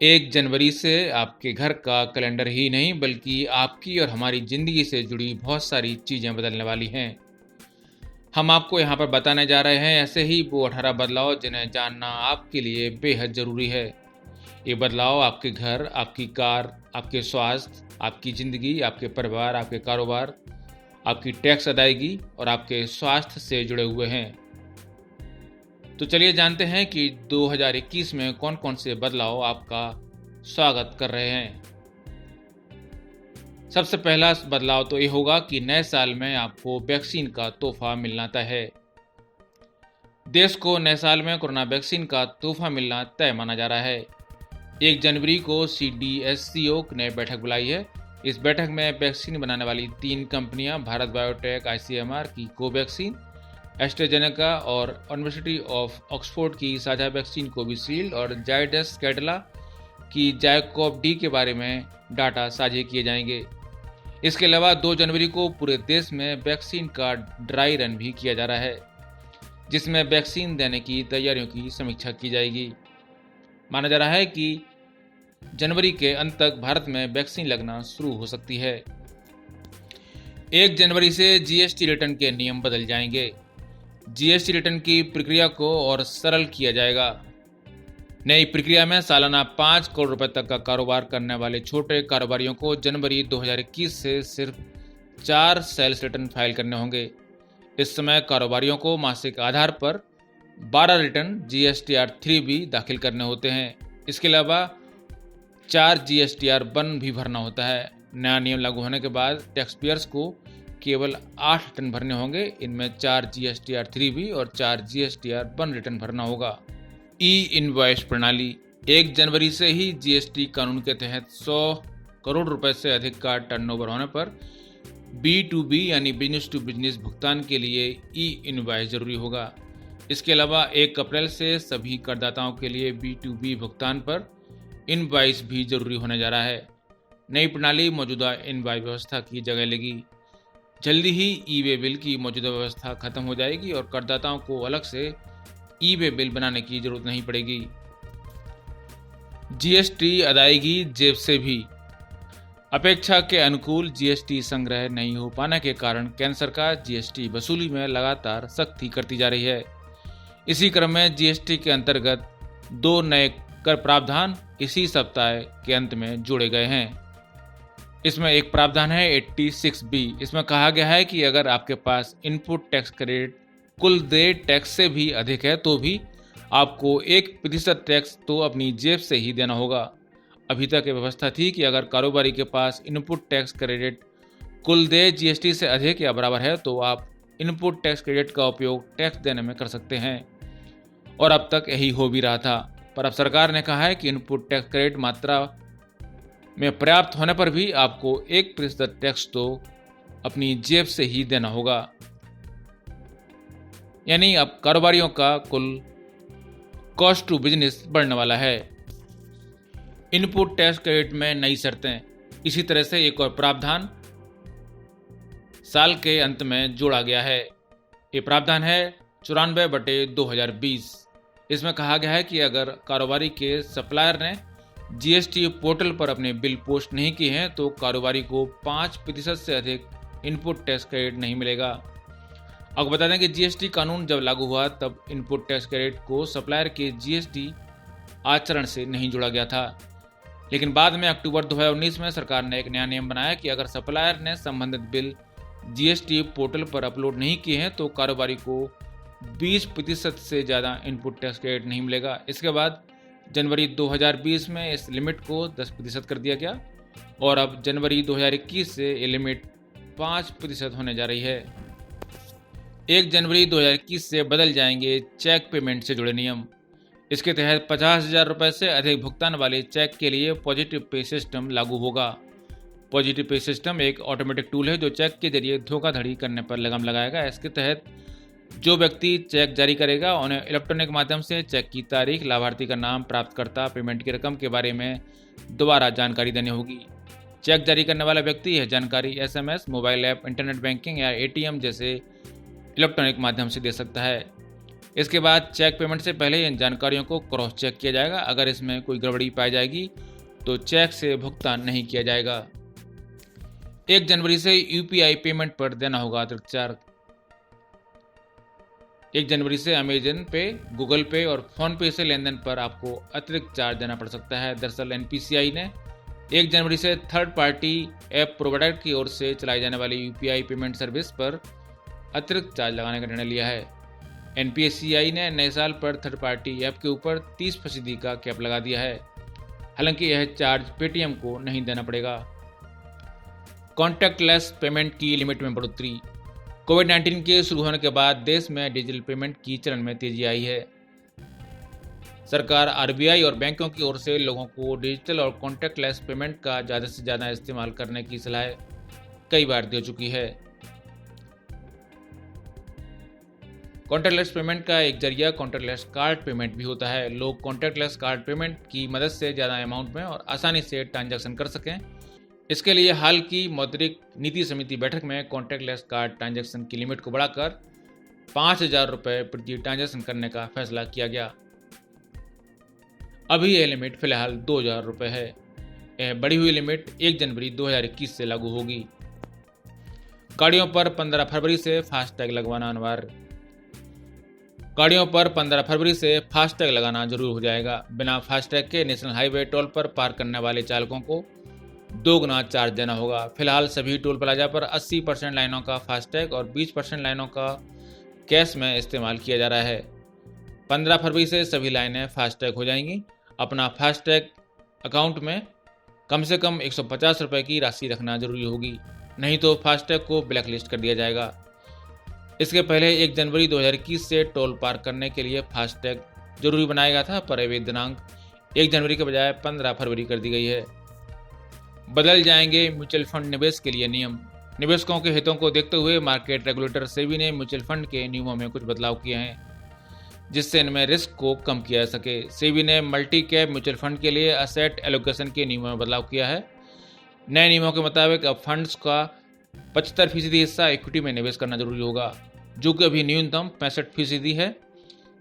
1 जनवरी से आपके घर का कैलेंडर ही नहीं बल्कि आपकी और हमारी ज़िंदगी से जुड़ी बहुत सारी चीज़ें बदलने वाली हैं। हम आपको यहाँ पर बताने जा रहे हैं ऐसे ही वो 18 बदलाव जिन्हें जानना आपके लिए बेहद ज़रूरी है। ये बदलाव आपके घर, आपकी कार, आपके स्वास्थ्य, आपकी ज़िंदगी, आपके परिवार, आपके कारोबार, आपकी टैक्स अदायगी और आपके स्वास्थ्य से जुड़े हुए हैं। तो चलिए जानते हैं कि 2021 में कौन कौन से बदलाव आपका स्वागत कर रहे हैं। सबसे पहला बदलाव तो ये होगा कि नए साल में आपको वैक्सीन का तोहफा मिलना तय है। देश को नए साल में कोरोना वैक्सीन का तोहफा मिलना तय माना जा रहा है। 1 जनवरी को CDSCO ने बैठक बुलाई है। इस बैठक में वैक्सीन बनाने वाली 3 कंपनियां भारत बायोटेक ICMR की कोवैक्सीन, एस्ट्राजेनेका और यूनिवर्सिटी ऑफ ऑक्सफोर्ड की साझा वैक्सीन कोविशील्ड और जायडस कैडिला की जायकोव डी के बारे में डाटा साझे किए जाएंगे। इसके अलावा 2 जनवरी को पूरे देश में वैक्सीन का ड्राई रन भी किया जा रहा है, जिसमें वैक्सीन देने की तैयारियों की समीक्षा की जाएगी। माना जा रहा है कि जनवरी के अंत तक भारत में वैक्सीन लगना शुरू हो सकती है। 1 जनवरी से GST रिटर्न के नियम बदल जाएंगे। GST रिटर्न की प्रक्रिया को और सरल किया जाएगा। नई प्रक्रिया में सालाना 5 करोड़ रुपए तक का कारोबार करने वाले छोटे कारोबारियों को जनवरी 2021 से सिर्फ 4 सेल्स रिटर्न फाइल करने होंगे। इस समय कारोबारियों को मासिक आधार पर 12 रिटर्न GSTR-3 भी दाखिल करने होते हैं। इसके अलावा 4 GSTR-1 भी भरना होता है। नया नियम लागू होने के बाद टैक्स पेयर्स को केवल 8 रिटर्न भरने होंगे। इनमें 4 GSTR-3 भी और 4 GSTR-1 रिटर्न भरना होगा। ई-इनवॉइस प्रणाली 1 जनवरी से ही GST कानून के तहत 100 करोड़ रुपए से अधिक का टर्नओवर होने पर B2B यानी बिजनेस टू बिजनेस भुगतान के लिए ई-इनवॉइस जरूरी होगा। इसके अलावा 1 अप्रैल से सभी करदाताओं के लिए B2B भुगतान पर इनवॉइस भी जरूरी होने जा रहा है। नई प्रणाली मौजूदा इनवॉइस व्यवस्था की जगह लेगी। जल्दी ही ई-वे बिल की मौजूदा व्यवस्था खत्म हो जाएगी और करदाताओं को अलग से ई-वे बिल बनाने की जरूरत नहीं पड़ेगी। GST अदायगी जेब से भी अपेक्षा के अनुकूल GST संग्रह नहीं हो पाने के कारण केंद्र सरकार GST वसूली में लगातार सख्ती करती जा रही है। इसी क्रम में GST के अंतर्गत 2 नए कर प्रावधान इसी सप्ताह के अंत में जोड़े गए हैं। इसमें एक प्रावधान है 86B। इसमें कहा गया है कि अगर आपके पास इनपुट टैक्स क्रेडिट कुल देय टैक्स से भी अधिक है तो भी आपको 1% टैक्स तो अपनी जेब से ही देना होगा। अभी तक ये व्यवस्था थी कि अगर कारोबारी के पास इनपुट टैक्स क्रेडिट कुल देय GST से अधिक या बराबर है तो आप इनपुट टैक्स क्रेडिट का उपयोग टैक्स देने में कर सकते हैं, और अब तक यही हो भी रहा था। पर अब सरकार ने कहा है कि इनपुट टैक्स क्रेडिट मात्रा में पर्याप्त होने पर भी आपको 1% टैक्स तो अपनी जेब से ही देना होगा। यानी अब कारोबारियों का कुल कॉस्ट टू बिजनेस बढ़ने वाला है। इनपुट टैक्स क्रेडिट में नई शर्तें, इसी तरह से एक और प्रावधान साल के अंत में जोड़ा गया है। ये प्रावधान है 94/2020। इसमें कहा गया है कि अगर कारोबारी के सप्लायर ने GST पोर्टल पर अपने बिल पोस्ट नहीं किए हैं तो कारोबारी को 5% से अधिक इनपुट टैक्स क्रेडिट नहीं मिलेगा। आपको बता दें कि GST कानून जब लागू हुआ तब इनपुट टैक्स क्रेडिट को सप्लायर के GST आचरण से नहीं जोड़ा गया था, लेकिन बाद में अक्टूबर 2019 में सरकार ने एक नया नियम बनाया कि अगर सप्लायर ने संबंधित बिल GST पोर्टल पर अपलोड नहीं किए हैं तो कारोबारी को 20% से ज़्यादा इनपुट टैक्स क्रेडिट नहीं मिलेगा। इसके बाद जनवरी 2020 में इस लिमिट को 10% कर दिया गया और अब जनवरी 2021 से ये लिमिट 5% होने जा रही है। 1 जनवरी 2021 से बदल जाएंगे चेक पेमेंट से जुड़े नियम। इसके तहत 50,000 रुपये से अधिक भुगतान वाले चेक के लिए पॉजिटिव पे सिस्टम लागू होगा। पॉजिटिव पे सिस्टम एक ऑटोमेटिक टूल है जो चेक के जरिए धोखाधड़ी करने पर लगाम लगाएगा। इसके तहत जो व्यक्ति चेक जारी करेगा उन्हें इलेक्ट्रॉनिक माध्यम से चेक की तारीख, लाभार्थी का नाम, प्राप्तकर्ता, पेमेंट की रकम के बारे में दोबारा जानकारी देनी होगी। चेक जारी करने वाला व्यक्ति यह जानकारी SMS, mobile app, internet banking या ATM जैसे इलेक्ट्रॉनिक माध्यम से दे सकता है। इसके बाद चेक पेमेंट से पहले इन जानकारियों को क्रॉस चेक किया जाएगा। अगर इसमें कोई गड़बड़ी पाई जाएगी तो चेक से भुगतान नहीं किया जाएगा। 1 जनवरी से यूपीआई पेमेंट पर देना होगा अतिरिक्त चार्ज। 1 जनवरी से अमेजन पे, गूगल पे और फोन पे से लेन देन पर आपको अतिरिक्त चार्ज देना पड़ सकता है। दरअसल एनपीसीआई ने 1 जनवरी से थर्ड पार्टी ऐप प्रोवाइडर की ओर से चलाई जाने वाली यूपीआई पेमेंट सर्विस पर अतिरिक्त चार्ज लगाने का निर्णय लिया है। एनपीसीआई ने नए साल पर थर्ड पार्टी ऐप के ऊपर 30% का कैप लगा दिया है। हालांकि यह चार्ज पेटीएम को नहीं देना पड़ेगा। कॉन्टैक्टलेस पेमेंट की लिमिट में बढ़ोतरी। कोविड-19 के शुरू होने के बाद देश में डिजिटल पेमेंट की चलन में तेजी आई है। सरकार, आरबीआई और बैंकों की ओर से लोगों को डिजिटल और कॉन्टैक्टलेस पेमेंट का ज़्यादा से ज़्यादा इस्तेमाल करने की सलाह कई बार दे चुकी है। कॉन्टैक्टलेस पेमेंट का एक जरिया कॉन्टैक्टलेस कार्ड पेमेंट भी होता है। लोग कॉन्टैक्टलेस कार्ड पेमेंट की मदद से ज़्यादा अमाउंट में और आसानी से ट्रांजैक्शन कर सकें। इसके लिए हाल की मौद्रिक नीति समिति बैठक में कॉन्टैक्टलेस कार्ड ट्रांजैक्शन की लिमिट को बढ़ाकर 5,000 रुपये प्रति ट्रांजैक्शन करने का फैसला किया गया। अभी यह लिमिट फिलहाल 2,000 रुपये है। यह बढ़ी हुई लिमिट 1 जनवरी 2021 से लागू होगी। गाड़ियों पर 15 फरवरी से फास्टैग लगवाना अनिवार्य। गाड़ियों पर 15 फरवरी से फास्टैग लगाना जरूर हो जाएगा। बिना फास्टैग के नेशनल हाईवे टोल पर पार करने वाले चालकों को 2 गुना चार्ज देना होगा। फिलहाल सभी टोल प्लाजा पर 80% लाइनों का फास्टैग और 20% लाइनों का कैश में इस्तेमाल किया जा रहा है। 15 फरवरी से सभी लाइनें फास्टैग हो जाएंगी। अपना फास्टैग अकाउंट में कम से कम 150 रुपये की राशि रखना जरूरी होगी, नहीं तो फास्टैग को ब्लैक लिस्ट कर दिया जाएगा। इसके पहले 1 जनवरी 2021 से टोल पार करने के लिए फास्टैग जरूरी बनाया गया था, पर अभी दिनांक 1 जनवरी के बजाय 15 फरवरी कर दी गई है। बदल जाएंगे म्यूचुअल फंड निवेश के लिए नियम। निवेशकों के हितों को देखते हुए मार्केट रेगुलेटर सेबी ने म्यूचुअल फंड के नियमों में कुछ बदलाव किए हैं, जिससे इनमें रिस्क को कम किया जा सके। सेबी ने मल्टी कैप म्यूचुअल फंड के लिए असेट एलोकेशन के नियमों में बदलाव किया है। नए नियमों के मुताबिक अब फंड्स का 75% हिस्सा इक्विटी में निवेश करना जरूरी होगा, जो कि अभी न्यूनतम 65% है।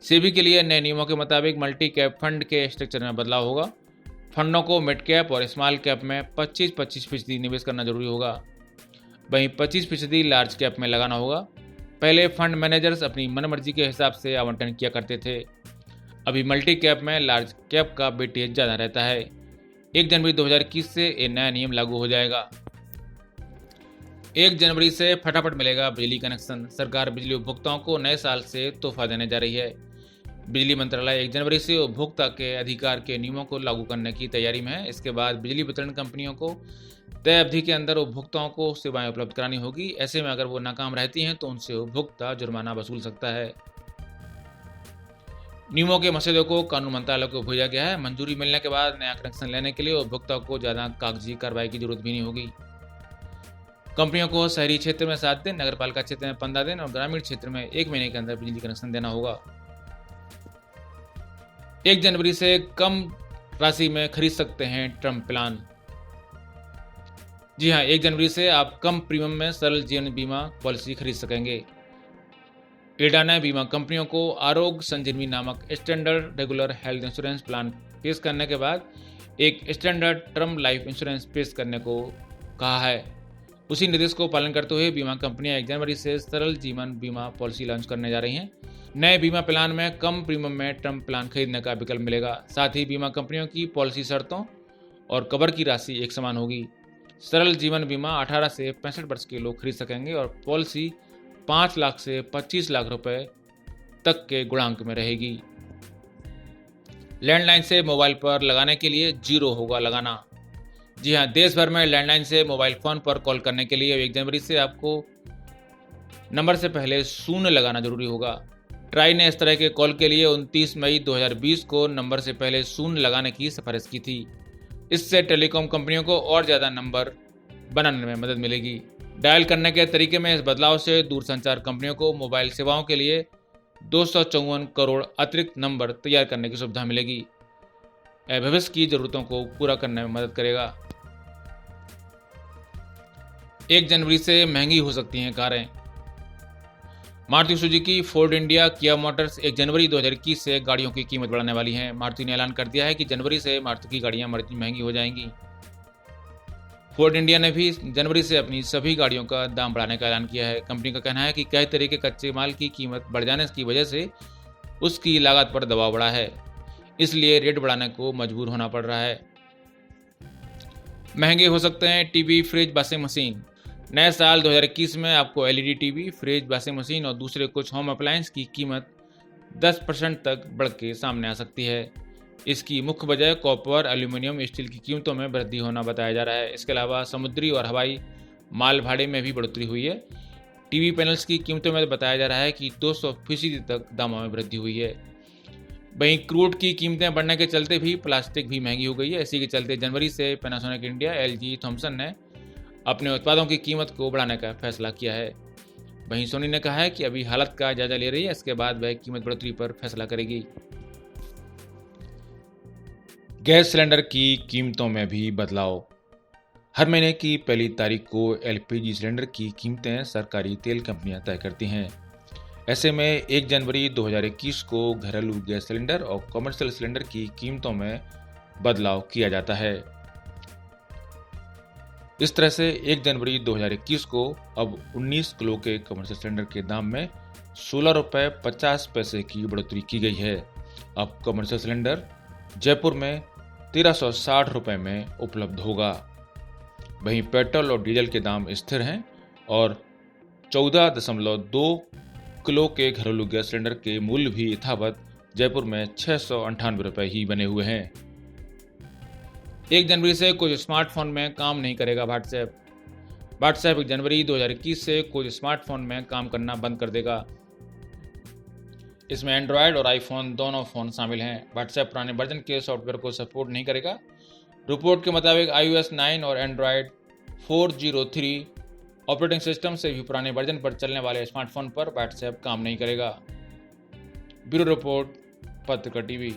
सेबी के लिए नए नियमों के मुताबिक मल्टी कैप फंड के स्ट्रक्चर में बदलाव होगा। फंडों को मिड कैप और स्मॉल कैप में 25-25% निवेश करना जरूरी होगा, वहीं 25% लार्ज कैप में लगाना होगा। पहले फंड मैनेजर्स अपनी मनमर्जी के हिसाब से आवंटन किया करते थे, अभी मल्टी कैप में लार्ज कैप का वेटेज ज़्यादा रहता है। 1 जनवरी 2021 से ये नया नियम लागू हो जाएगा। 1 जनवरी से फटाफट मिलेगा बिजली कनेक्शन। सरकार बिजली उपभोक्ताओं को नए साल से तोहफा देने जा रही है। बिजली मंत्रालय 1 जनवरी से उपभोक्ता के अधिकार के नियमों को लागू करने की तैयारी में है। इसके बाद बिजली वितरण कंपनियों को तय अवधि के अंदर उपभोक्ताओं को सेवाएं उपलब्ध करानी होगी। ऐसे में अगर वो नाकाम रहती हैं तो उनसे उपभोक्ता जुर्माना वसूल सकता है। नियमों के मसौदे को कानून मंत्रालय को भेजा गया है। मंजूरी मिलने के बाद नया कनेक्शन लेने के लिए उपभोक्ता को ज़्यादा कागजी कार्रवाई की जरूरत भी नहीं होगी। कंपनियों को शहरी क्षेत्र में 7 दिन, नगरपालिका क्षेत्र में 15 दिन और ग्रामीण क्षेत्र में 1 महीने के अंदर बिजली कनेक्शन देना होगा। 1 जनवरी से कम राशि में खरीद सकते हैं टर्म प्लान। जी हाँ, 1 जनवरी से आप कम प्रीमियम में सरल जीवन बीमा पॉलिसी खरीद सकेंगे। इरडा ने बीमा कंपनियों को आरोग्य संजीवनी नामक standard regular health insurance plan पेश करने के बाद एक स्टैंडर्ड टर्म लाइफ इंश्योरेंस पेश करने को कहा है। उसी निर्देश को पालन करते हुए बीमा कंपनियां 1 जनवरी से सरल जीवन बीमा पॉलिसी लॉन्च करने जा रही हैं। नए बीमा प्लान में कम प्रीमियम में टर्म प्लान खरीदने का विकल्प मिलेगा। साथ ही बीमा कंपनियों की पॉलिसी शर्तों और कवर की राशि एक समान होगी। सरल जीवन बीमा 18 से 65 वर्ष के लोग खरीद सकेंगे और पॉलिसी 5 लाख से 25 लाख रुपए तक के गुणांक में रहेगी। लैंडलाइन से मोबाइल पर लगाने के लिए 0 होगा लगाना। जी हाँ, देश भर में लैंडलाइन से मोबाइल फोन पर कॉल करने के लिए 1 जनवरी से आपको नंबर से पहले 0 लगाना जरूरी होगा। ट्राई ने इस तरह के कॉल के लिए 29 मई 2020 को नंबर से पहले 0 लगाने की सिफारिश की थी। इससे टेलीकॉम कंपनियों को और ज़्यादा नंबर बनाने में मदद मिलेगी। डायल करने के तरीके में इस बदलाव से दूरसंचार कंपनियों को मोबाइल सेवाओं के लिए 254 करोड़ अतिरिक्त नंबर तैयार करने की सुविधा मिलेगी। यह भविष्य की जरूरतों को पूरा करने में मदद करेगा। 1 जनवरी से महंगी हो सकती हैं कारें। मारुति सुजुकी, फोर्ड इंडिया, किया मोटर्स 1 जनवरी 2021 से गाड़ियों की कीमत बढ़ाने वाली हैं। मारुति ने ऐलान कर दिया है कि जनवरी से मारुति की गाड़ियां महंगी हो जाएंगी। फोर्ड इंडिया ने भी जनवरी से अपनी सभी गाड़ियों का दाम बढ़ाने का ऐलान किया है। कंपनी का कहना है कि कई तरह के कच्चे माल की कीमत बढ़ जाने की वजह से उसकी लागत पर दबाव बढ़ा है, इसलिए रेट बढ़ाने को मजबूर होना पड़ रहा है। महंगे हो सकते हैं टीवी, फ्रिज, वॉशिंग मशीन। नए साल 2021 में आपको LED TV, fridge, washing machine और दूसरे कुछ होम अप्लायंस की कीमत 10% तक बढ़ के सामने आ सकती है। इसकी मुख्य वजह कॉपर, एल्यूमिनियम, स्टील की कीमतों में वृद्धि होना बताया जा रहा है। इसके अलावा समुद्री और हवाई माल भाड़े में भी बढ़ोतरी हुई है। टीवी पैनल्स की कीमतों में बताया जा रहा है कि 200% तक दामों में वृद्धि हुई है। वहीं क्रूड की कीमतें बढ़ने के चलते भी प्लास्टिक भी महंगी हो गई है। इसी के चलते जनवरी से पैनासोनिक इंडिया, एलजी, थॉमसन ने अपने उत्पादों की कीमत को बढ़ाने का फैसला किया है। वहीं सोनी ने कहा है कि अभी हालत का जायजा ले रही है, इसके बाद वह कीमत बढ़ोतरी पर फैसला करेगी। गैस सिलेंडर की कीमतों में भी बदलाव। हर महीने की पहली तारीख को एलपीजी सिलेंडर की कीमतें सरकारी तेल कंपनियां तय करती हैं। ऐसे में 1 जनवरी 2021 को घरेलू गैस सिलेंडर और कमर्शियल सिलेंडर की कीमतों में बदलाव किया जाता है। इस तरह से 1 जनवरी 2021 को अब 19 किलो के कमर्शियल सिलेंडर के दाम में 16 रुपये 50 पैसे की बढ़ोतरी की गई है। अब कमर्शियल सिलेंडर जयपुर में 1360 रुपये में उपलब्ध होगा। वहीं पेट्रोल और डीजल के दाम स्थिर हैं और 14.2 किलो के घरेलू गैस सिलेंडर के मूल्य भी यथावत जयपुर में 698 रुपये ही बने हुए हैं। 1 जनवरी से कुछ स्मार्टफोन में काम नहीं करेगा व्हाट्सएप। 1 जनवरी 2021 से कुछ स्मार्टफोन में काम करना बंद कर देगा। इसमें एंड्रॉयड और आईफोन दोनों फ़ोन शामिल हैं। व्हाट्सएप पुराने वर्जन के सॉफ्टवेयर को सपोर्ट नहीं करेगा। रिपोर्ट के मुताबिक iOS 9 और एंड्रॉयड 403 ऑपरेटिंग सिस्टम से भी पुराने वर्जन पर चलने वाले स्मार्टफोन पर व्हाट्सएप काम नहीं करेगा। ब्यूरो रिपोर्ट, पत्रकार टीवी।